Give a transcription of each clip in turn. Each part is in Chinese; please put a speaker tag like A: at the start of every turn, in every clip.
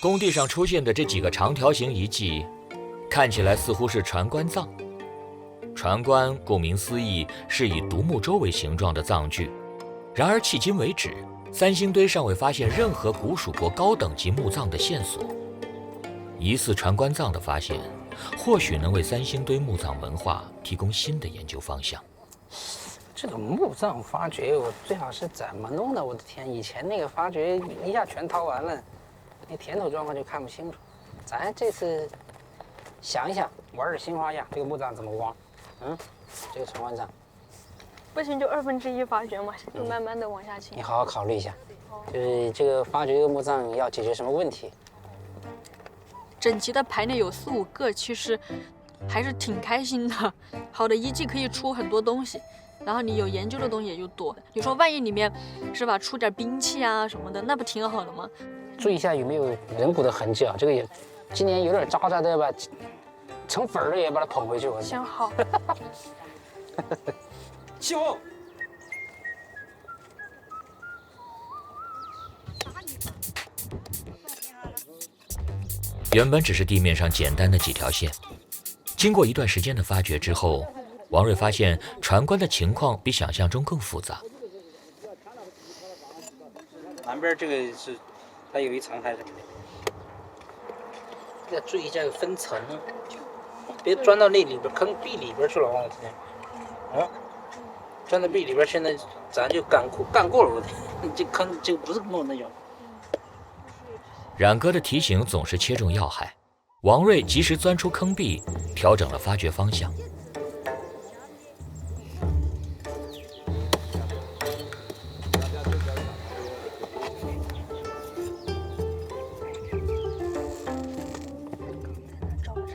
A: 工地上出現的這幾個長條形遺跡，看起來似乎是船棺葬。船棺顧名思義是以獨木舟為形狀的葬具，然而迄今為止，三星堆尚未發現任何古蜀国高等級墓葬的線索。疑似船棺葬的發現，或許能為三星堆墓葬文化提供新的研究方向。
B: 这个墓葬发掘，我最好是怎么弄的？我的天，以前那个发掘一下全掏完了，那田土状况就看不清楚。咱这次想一想，玩点新花样，这个墓葬怎么挖？这个船棺葬，
C: 不行就1/2发掘嘛，就慢慢的往下清。
B: 你好好考虑一下，就是这个发掘这个墓葬要解决什么问题？
C: 整齐的排列有4、5个，其實還是挺開心的。好的遺跡可以出很多東西，然後你有研究的東西也就多。你說萬一裡面是吧出點兵器啊什麼的，那不挺好的嗎？
B: 注意一下有沒有人骨的痕跡啊，這個也今年有點渣渣的吧，成粉了也把它捧回去。我
C: 行好。
B: 起舞。
A: 原本只是地面上簡單的幾條線，經過一段時間的發掘之後，王瑞發現船棺的情況比想象中更複雜。
B: 南邊這個是，它有一層還是？要注意一下分層，別鑽到那裡邊坑壁裡邊去了。我天，鑽到壁裡邊，現在咱就幹過了。我天，這坑就不是夢那種。
A: 冉哥的提醒總是切中要害，王瑞及時鑽出坑壁，調整了發掘方向。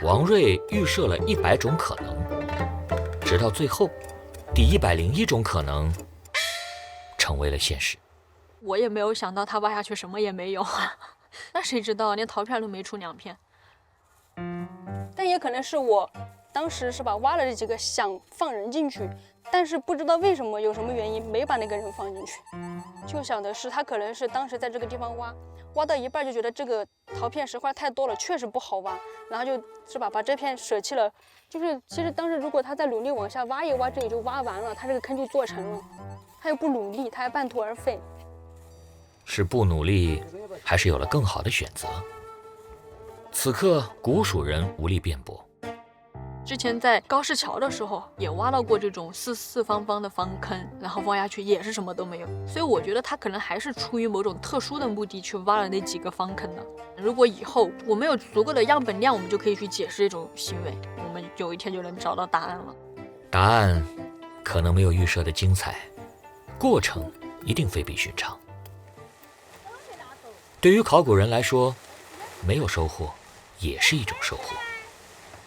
A: 王瑞預設了100種可能，直到最後，第101種可能成為了現實。
C: 我也沒有想到他挖下去什麼也沒有。那誰知道，連陶片都沒出2片。但也可能是我當時是吧挖了這幾個想放人進去，但是不知道為什麼有什麼原因沒把那個人放進去。就想的是他可能是當時在這個地方挖到一半就覺得這個陶片石塊太多了，確實不好挖，然後就是吧把這片捨棄了。就是其實當時如果他再努力往下挖一挖，這裡就挖完了，他這個坑就做成了。他又不努力，他還半途而廢。
A: 是不努力，還是有了更好的選擇？此刻古蜀人無力辯駁。
C: 之前在高士橋的時候也挖到過這種四方方的方坑，然後挖下去也是什麼都沒有。所以我覺得他可能還是出於某種特殊的目的去挖了那幾個方坑的。如果以後我們有足夠的樣本量，我們就可以去解釋這種行為，我們有一天就能找到答案了。
A: 答案可能沒有預設的精彩，過程一定非比尋常。對於考古人來說，沒有收穫也是一種收穫。